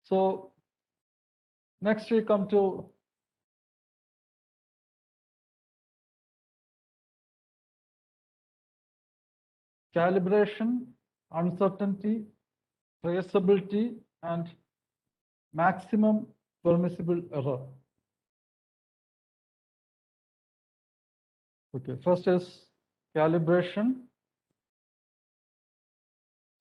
So next we come to calibration, uncertainty, traceability, and maximum permissible error. Okay, first is calibration.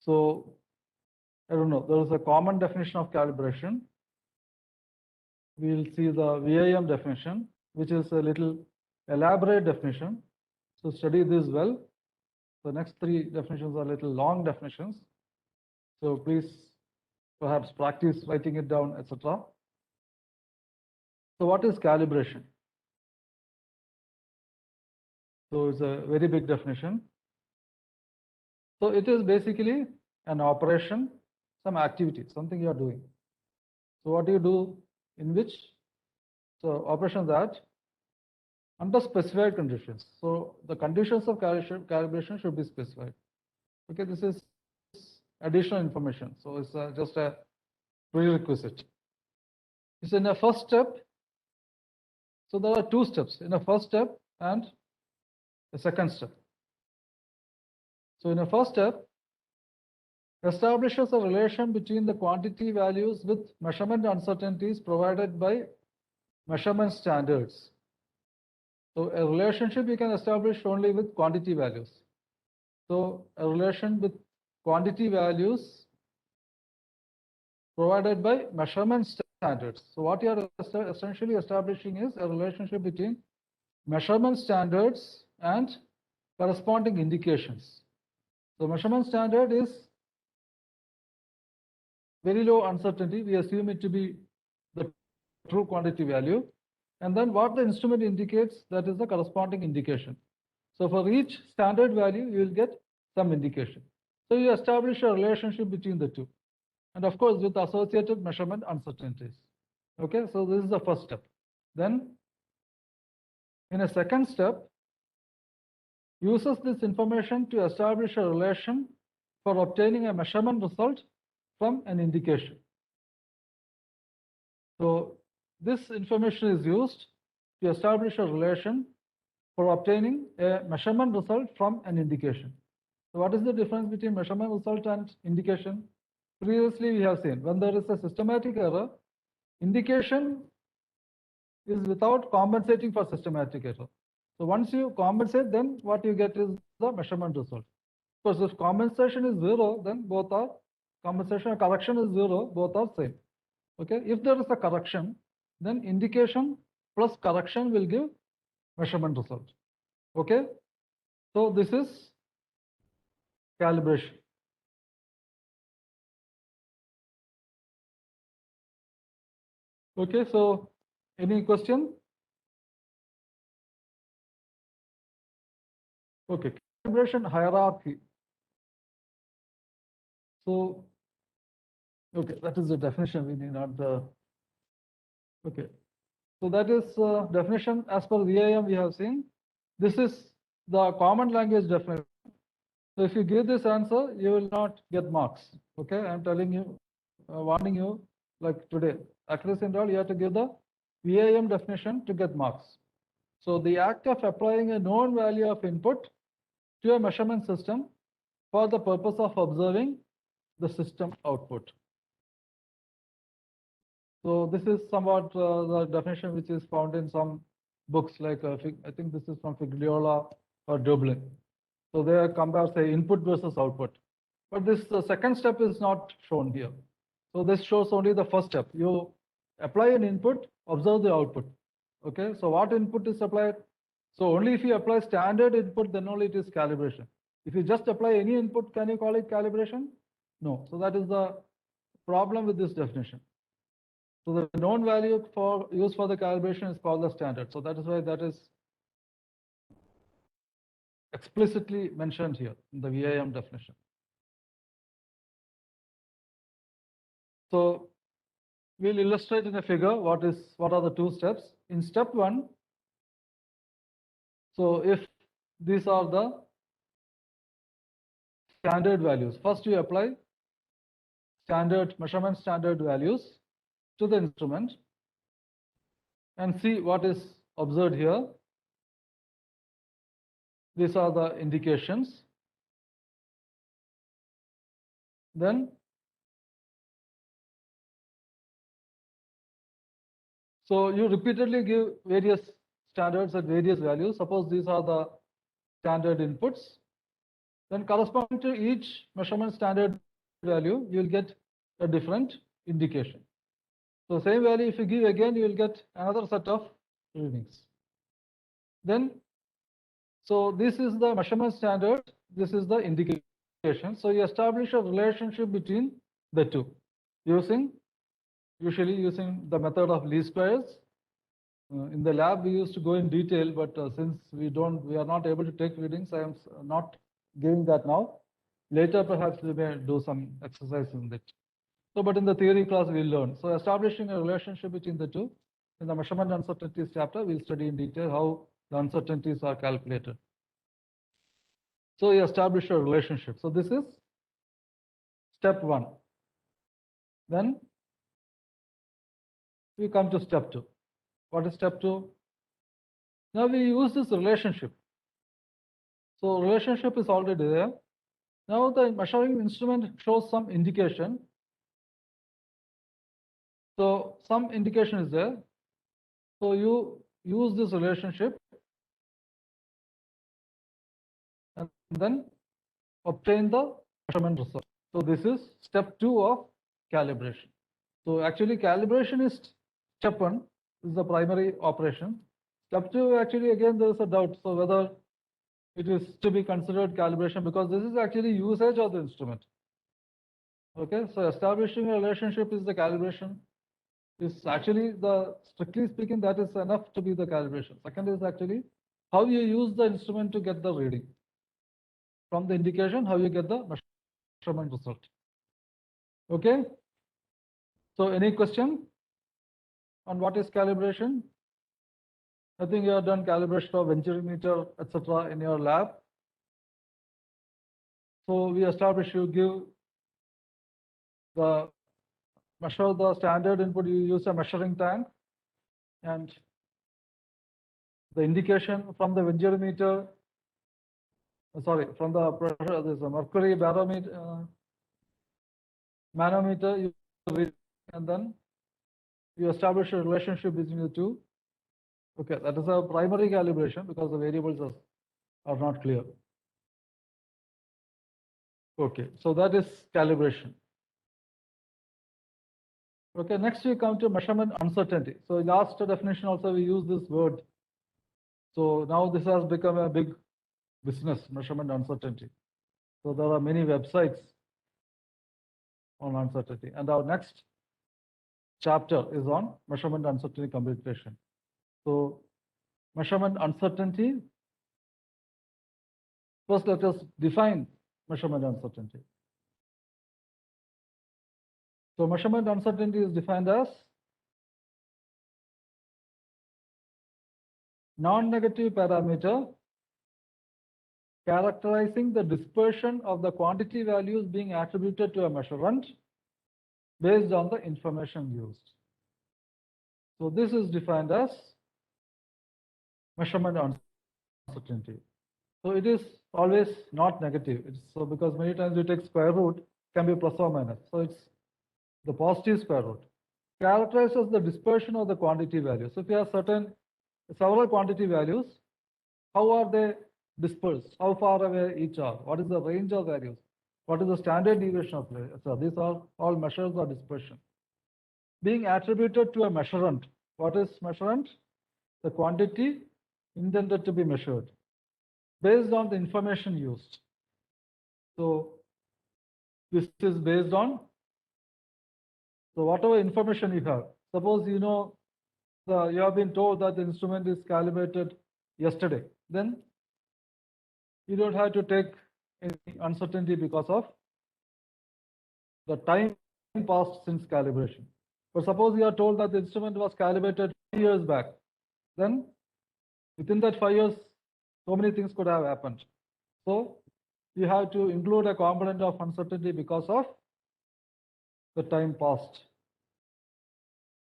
So I don't know, there is a common definition of calibration. We'll see the VIM definition, which is a little elaborate definition. So study this well. The next three definitions are little long definitions. So please perhaps practice writing it down, etc. So what is calibration? So it's a very big definition. So it is basically an operation, some activity, something you are doing. So what do you do in which? So operation that under specified conditions. So the conditions of calibration should be specified. Okay, this is additional information. So it's just a prerequisite. It's in a first step. So there are two steps, in a first step and a second step. So in a first step, establishes a relation between the quantity values with measurement uncertainties provided by measurement standards. So a relationship you can establish only with quantity values. So a relation with quantity values provided by measurement standards. So what you are essentially establishing is a relationship between measurement standards and corresponding indications. So measurement standard is very low uncertainty. We assume it to be the true quantity value. And then what the instrument indicates, that is the corresponding indication. So for each standard value, you will get some indication. So you establish a relationship between the two. And of course, with associated measurement uncertainties. Okay, so this is the first step. Then in a second step, uses this information to establish a relation for obtaining a measurement result from an indication. So this information is used to establish a relation for obtaining a measurement result from an indication. So what is the difference between measurement result and indication? Previously, we have seen when there is a systematic error, indication is without compensating for systematic error. So once you compensate, then what you get is the measurement result. Because if compensation is zero, then both are compensation or correction is zero, both are same. Okay, if there is a correction, then indication plus correction will give measurement result. Okay, so this is calibration. Okay, so any question? Okay, calibration hierarchy. So, okay, that is the definition we need, not the. Okay, so that is definition as per VIM we have seen. This is the common language definition. So if you give this answer, you will not get marks. Okay, I'm telling you, warning you, like today, accuracy and all, you have to give the VIM definition to get marks. So the act of applying a known value of input to a measurement system for the purpose of observing the system output. So this is somewhat the definition which is found in some books, like I think this is from Figliola or Dublin. So they compare, say, input versus output. But this second step is not shown here. So this shows only the first step. You apply an input, observe the output. Okay, so what input is applied? So only if you apply standard input, then only it is calibration. If you just apply any input, can you call it calibration? No. So that is the problem with this definition. So the known value for used for the calibration is called the standard. So that is why that is explicitly mentioned here in the VIM definition. So we'll illustrate in a figure what are the two steps. In step one, so if these are the standard values, first you apply measurement standard values to the instrument and see what is observed here. These are the indications. Then so you repeatedly give various standards at various values. Suppose these are the standard inputs. Then corresponding to each measurement standard value, you will get a different indication. So same value, if you give again, you will get another set of readings. Then, so this is the measurement standard, this is the indication. So you establish a relationship between the two usually using the method of least squares. In the lab, we used to go in detail, but since we are not able to take readings, I am not giving that now. Later, perhaps we may do some exercise in it. So, but in the theory class, we'll learn. So, establishing a relationship between the two. In the measurement uncertainties chapter, we'll study in detail how the uncertainties are calculated. So, you establish a relationship. So, this is step 1. Then we come to step 2. What is step 2? Now we use this relationship. So relationship is already there. Now the measuring instrument shows some indication. So some indication is there. So you use this relationship and then obtain the measurement result. So this is step 2 of calibration. So actually calibration is step 1. This is the primary operation. Step 2, actually, again, there is a doubt. So whether it is to be considered calibration, because this is actually usage of the instrument. Okay, so establishing a relationship is the calibration. Is actually strictly speaking, that is enough to be the calibration. Second is actually how you use the instrument to get the reading. From the indication, how you get the measurement result. Okay. So any question on what is calibration? I think you have done calibration of venturimeter, etc. in your lab. So we establish you measure the standard input, you use a measuring tank, and the indication from the venturimeter, from the pressure, there's a mercury barometer, manometer, you read, and then you establish a relationship between the two. Okay, that is a primary calibration because the variables are not clear. Okay, so that is calibration. Okay, next we come to measurement uncertainty. So last definition also we use this word. So now this has become a big business, measurement uncertainty. So there are many websites on uncertainty. And our next chapter is on measurement uncertainty computation. So measurement uncertainty, first let us define measurement uncertainty. So measurement uncertainty is defined as non-negative parameter characterizing the dispersion of the quantity values being attributed to a measurement based on the information used. So this is defined as measurement uncertainty. So it is always not negative. So because many times you take square root, can be plus or minus. So it's the positive square root. Characterizes the dispersion of the quantity values. So if you have several quantity values, how are they dispersed? How far away each are? What is the range of values? What is the standard deviation of values? So these are all measures of dispersion. Being attributed to a measurement. What is measurement? The quantity intended to be measured based on the information used. So this is based on, so whatever information you have. Suppose you know you have been told that the instrument is calibrated yesterday, then you don't have to take any uncertainty because of the time passed since calibration. But suppose you are told that the instrument was calibrated 5 years back, then within that 5 years, so many things could have happened. So you have to include a component of uncertainty because of the time passed.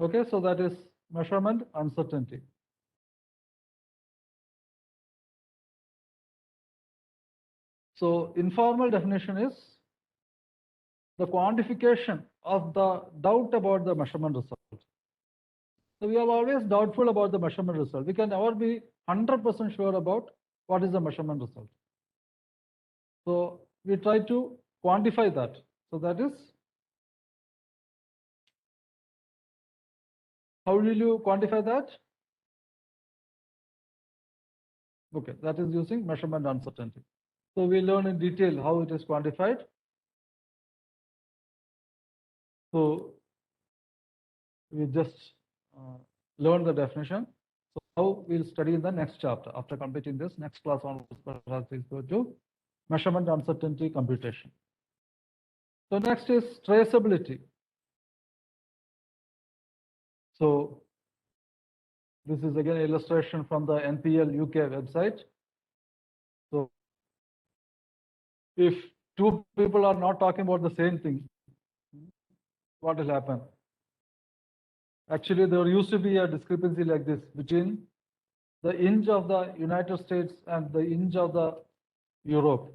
Okay, so that is measurement uncertainty. So informal definition is the quantification of the doubt about the measurement result. So we are always doubtful about the measurement result. We can never be 100% sure about what is the measurement result. So we try to quantify that. So that is, how will you quantify that? Okay, that is using measurement uncertainty. So we learn in detail how it is quantified. So we just learn the definition. So how we'll study in the next chapter. After completing this, next class on we'll go to measurement uncertainty computation. So next is traceability. So this is again illustration from the NPL UK website. So if two people are not talking about the same thing, what will happen? Actually, there used to be a discrepancy like this between the inch of the United States and the inch of the Europe.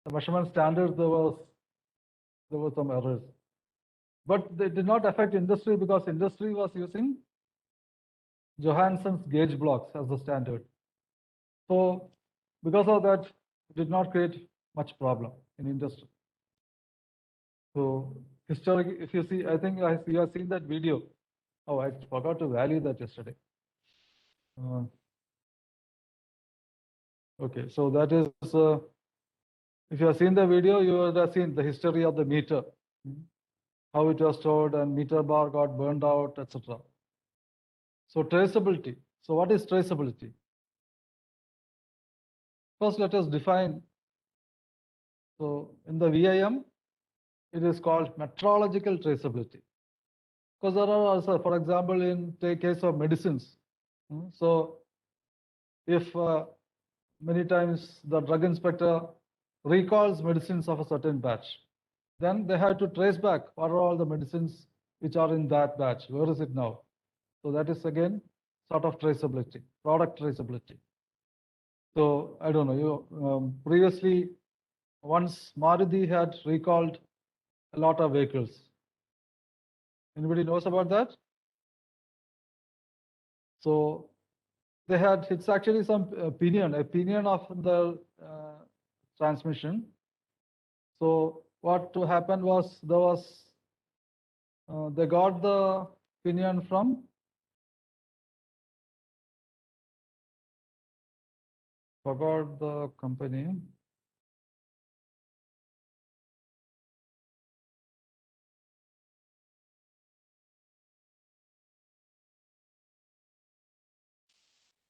The measurement standards, there were some errors. But they did not affect industry because industry was using Johansson's gauge blocks as the standard. So because of that, it did not create much problem in industry. So historically, if you see, I think you have seen that video. Oh, I forgot to value that yesterday. Okay, so that is, if you have seen the video, you would have seen the history of the meter, how it was stored and meter bar got burned out, etc. So traceability. So what is traceability? First, let us define. So in the VIM, it is called metrological traceability. Because there are also, for example, in the case of medicines. So if many times the drug inspector recalls medicines of a certain batch, then they have to trace back what are all the medicines which are in that batch. Where is it now? So that is again sort of traceability, product traceability. So I don't know, you previously once Maruti had recalled a lot of vehicles. Anybody knows about that? So they had, it's actually some opinion of the transmission. So what happened was they got the opinion from forgot the company.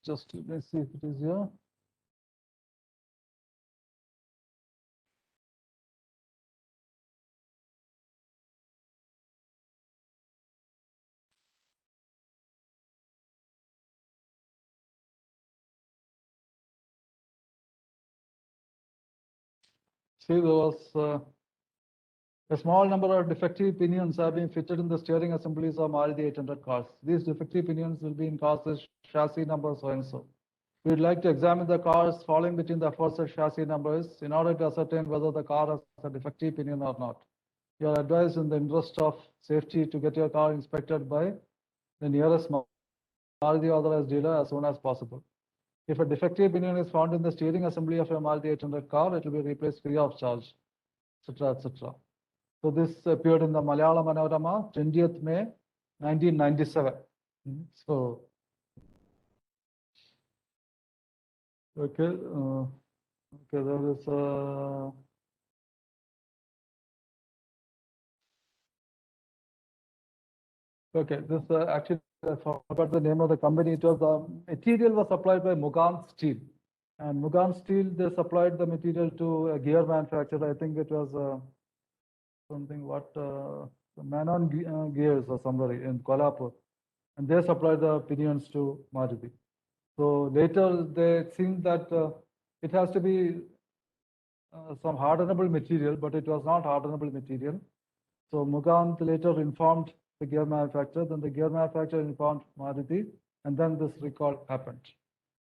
Just let's see if it is here. See, there was a small number of defective pinions have been fitted in the steering assemblies of Maruti 800 cars. These defective pinions will be in cars with chassis number so and so. We would like to examine the cars falling between the aforesaid chassis numbers in order to ascertain whether the car has a defective pinion or not. You are advised in the interest of safety to get your car inspected by the nearest Maruti authorized dealer as soon as possible. If a defective pinion is found in the steering assembly of a Maruti 800 car, it will be replaced free of charge, etc., etc. So this appeared in the Malayalam Manorama, 20th May, 1997. So, okay, there is okay, this actually, I forgot the name of the company. It was material was supplied by Mugan Steel. And Mugan Steel, they supplied the material to a gear manufacturer. I think it was something what Manon Gears or somebody in Kolhapur. And they supplied the pinions to Maruti. So later they think that it has to be some hardenable material, but it was not hardenable material. So Mugant later informed the gear manufacturer, then the gear manufacturer informed Maruti, and then this recall happened.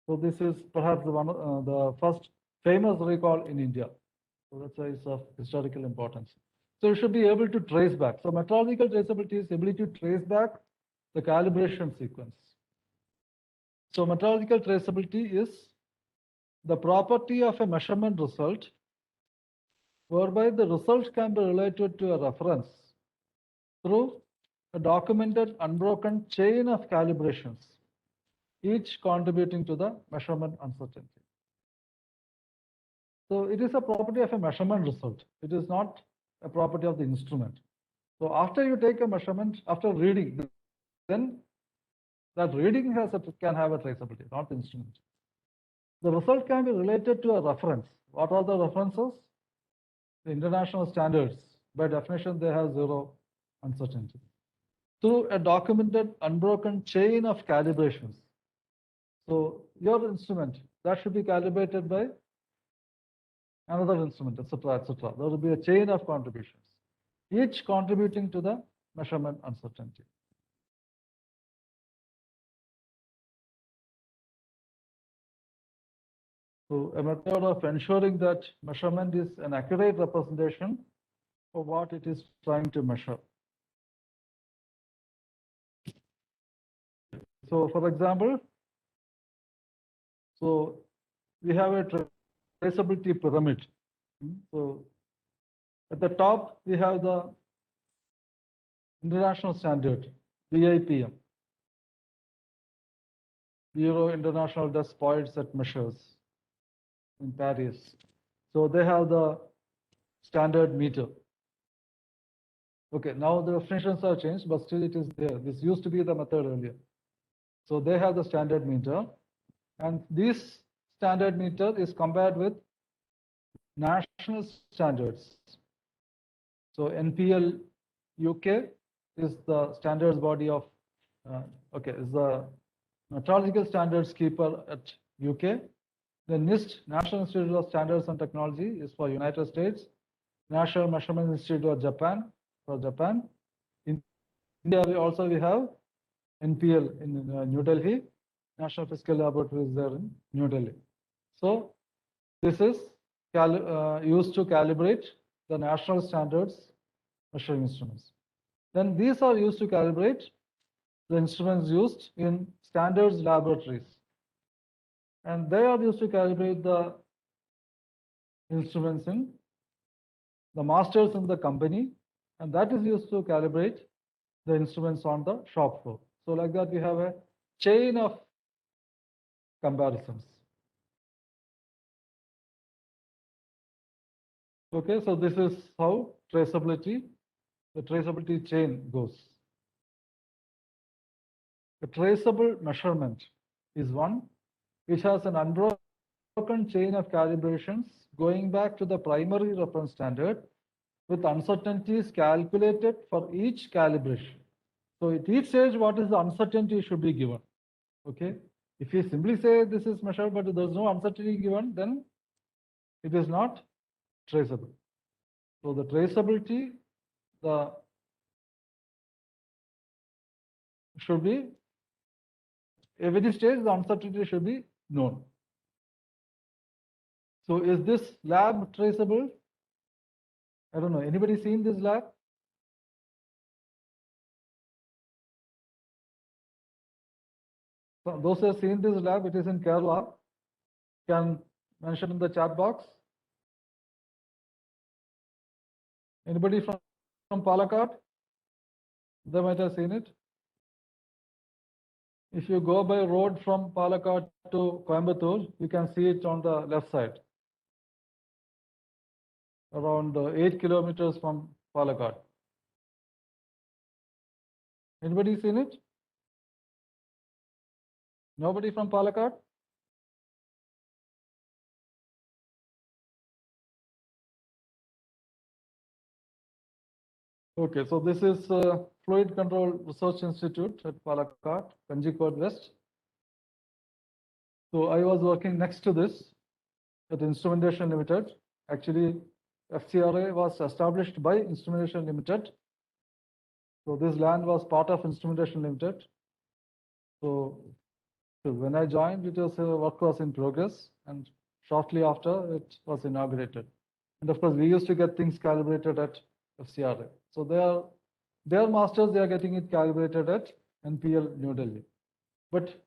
So this is perhaps the first famous recall in India. So that's why it's of historical importance. So you should be able to trace back. So metrological traceability is ability to trace back the calibration sequence. So metrological traceability is the property of a measurement result whereby the result can be related to a reference through a documented unbroken chain of calibrations, each contributing to the measurement uncertainty. So it is a property of a measurement result. It is not a property of the instrument. So after you take a measurement, after reading, then that reading can have a traceability, not the instrument. The result can be related to a reference. What are the references? The international standards. By definition, they have zero uncertainty. Through a documented, unbroken chain of calibrations. So your instrument, that should be calibrated by another instrument, etc., etc. There will be a chain of contributions, each contributing to the measurement uncertainty. So a method of ensuring that measurement is an accurate representation of what it is trying to measure. So for example, so we have a traceability pyramid. So at the top, we have the international standard, BIPM, Bureau International des Poids et Mesures in Paris. So they have the standard meter. Okay, now the definitions are changed, but still it is there. This used to be the method earlier. So they have the standard meter, and this standard meter is compared with national standards. So NPL UK is the standards body of, is the metrological standards keeper at UK. The NIST, National Institute of Standards and Technology, is for United States. National Measurement Institute of Japan, for Japan. In India, we have NPL in New Delhi. National Physical Laboratory is there in New Delhi. So this is used to calibrate the national standards measuring instruments. Then these are used to calibrate the instruments used in standards laboratories. And they are used to calibrate the instruments in the masters in the company, and that is used to calibrate the instruments on the shop floor. So like that, we have a chain of comparisons. Okay, so this is how the traceability chain goes. A traceable measurement is one which has an unbroken chain of calibrations going back to the primary reference standard with uncertainties calculated for each calibration. So at each stage, what is the uncertainty should be given. Okay, if you simply say this is measured, but there's no uncertainty given, then it is not traceable. So the traceability, should be every stage the uncertainty should be known. So is this lab traceable? I don't know. Anybody seen this lab? So those who have seen this lab, it is in Kerala. Can mention in the chat box. Anybody from Palakkad? They might have seen it. If you go by road from Palakkad to Coimbatore, you can see it on the left side. Around 8 kilometers from Palakkad. Anybody seen it? Nobody from Palakkad? Okay, so this is Fluid Control Research Institute at Palakkad, Kanjikode West. So I was working next to this at Instrumentation Limited. Actually, FCRA was established by Instrumentation Limited So this land was part of Instrumentation Limited. So when I joined, it was work was in progress, and shortly after it was inaugurated. And of course, we used to get things calibrated at FCRA. So their masters, they are getting it calibrated at NPL New Delhi. But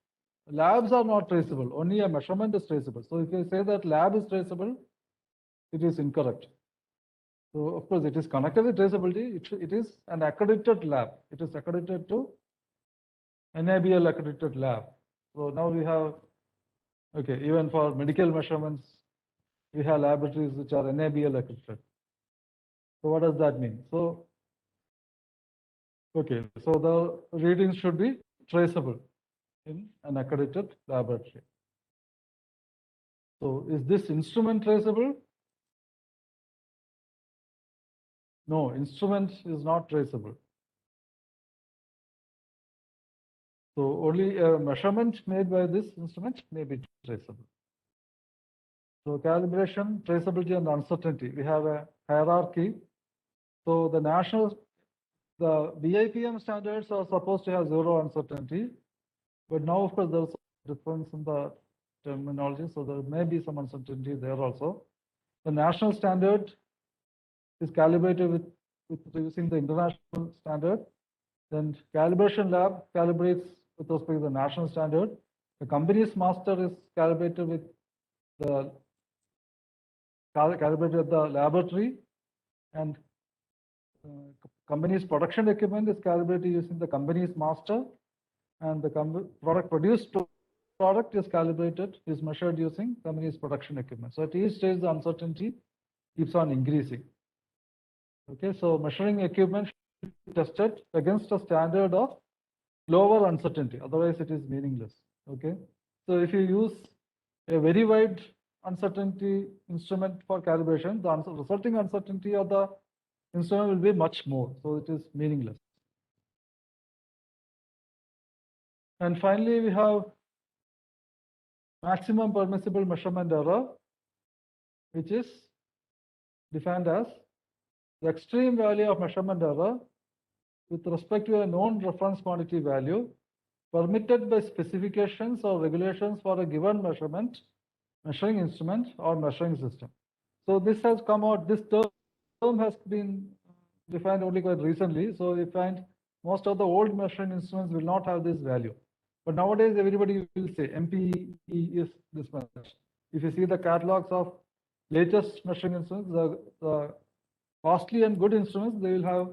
labs are not traceable. Only a measurement is traceable. So if you say that lab is traceable, it is incorrect. So of course, it is connected with traceability. It is an accredited lab. It is accredited to NABL accredited lab. So now we have, okay, even for medical measurements, we have laboratories which are NABL accredited. So what does that mean? So, okay, so the readings should be traceable in an accredited laboratory. So is this instrument traceable? No, instrument is not traceable. So only a measurement made by this instrument may be traceable. So calibration, traceability, and uncertainty. We have a hierarchy. So the BIPM standards are supposed to have zero uncertainty, but now of course there's a difference in the terminology, so there may be some uncertainty there also. The national standard is calibrated with using the international standard. Then calibration lab calibrates with respect to the national standard. The company's master is calibrated with the laboratory, and company's production equipment is calibrated using the company's master, and the produced product is calibrated, is measured using company's production equipment. So at each stage, the uncertainty keeps on increasing. Okay, so measuring equipment should be tested against a standard of lower uncertainty, otherwise it is meaningless. Okay, so if you use a very wide uncertainty instrument for calibration, the resulting uncertainty of the instrument will be much more, so it is meaningless. And finally, we have maximum permissible measurement error, which is defined as the extreme value of measurement error with respect to a known reference quantity value permitted by specifications or regulations for a given measurement, measuring instrument, or measuring system. So this has come out, this term has been defined only quite recently. So we find most of the old measuring instruments will not have this value. But nowadays, everybody will say MPE is this much. If you see the catalogs of latest measuring instruments, the costly and good instruments, they will have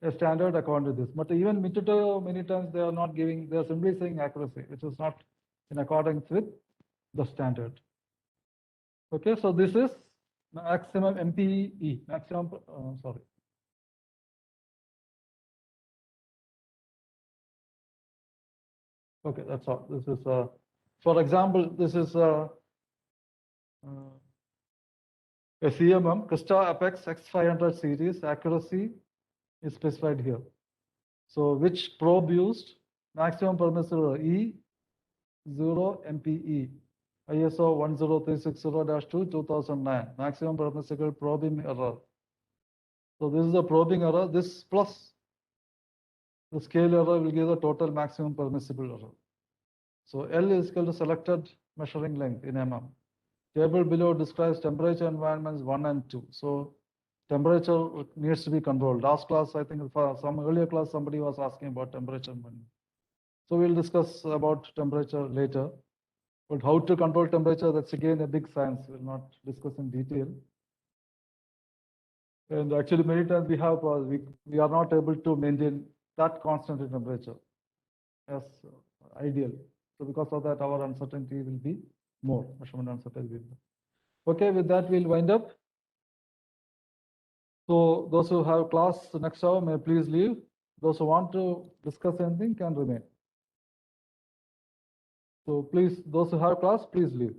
a standard according to this. But even Mituto, many times they are not giving, they are simply saying accuracy, which is not in accordance with the standard. Okay, so this is maximum MPE, maximum, sorry. Okay, that's all. This is, for example, this is a CMM, Crista Apex X500 series, accuracy is specified here. So which probe used? Maximum permissible E0 MPE, ISO 10360-2 2009, maximum permissible probing error. So this is the probing error. This plus the scale error will give the total maximum permissible error. So L is equal to selected measuring length in mm. Table below describes temperature environments 1 and 2. So temperature needs to be controlled. Last class, I think for some earlier class, somebody was asking about temperature environment. So we'll discuss about temperature later. But how to control temperature, that's again a big science. We'll not discuss in detail. And actually, many times we have we are not able to maintain that constant temperature as ideal. So because of that, our uncertainty will be more. Measurement uncertainty will be more. Okay, with that, we'll wind up. So those who have class next hour may please leave. Those who want to discuss anything can remain. So please, those who have class, please leave.